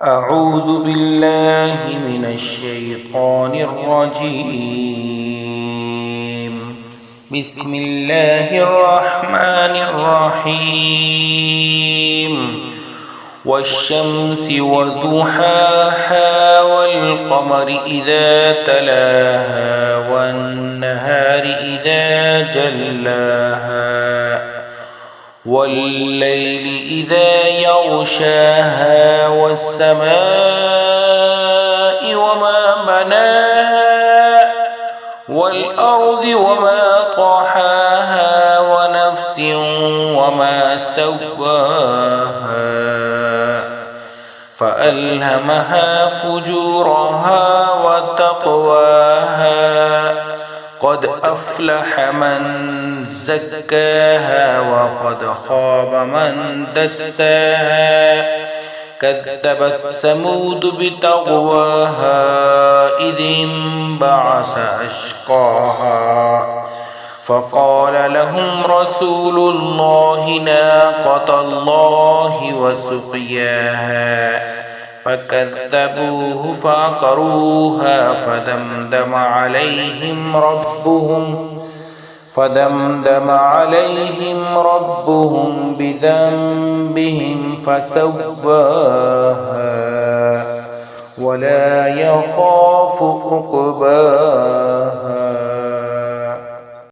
أعوذ بالله من الشيطان الرجيم. بسم الله الرحمن الرحيم. والشمس وضحاها والقمر إذا تلاها والنهار إذا جلاها والليل إذا يغشاها والسماء وما بناها والأرض وما طحاها ونفس وما سواها فألهمها فجورها وتقواها قد أفلح من زكاها وقد خاب من دساها كذبت ثمود بطغواها إذ انبعث أشقاها فقال لهم رسول الله ناقة الله وسقياها فكذبوه فعقروها فدمدم عليهم ربهم بذنبهم فسواها ولا يخاف عقباها.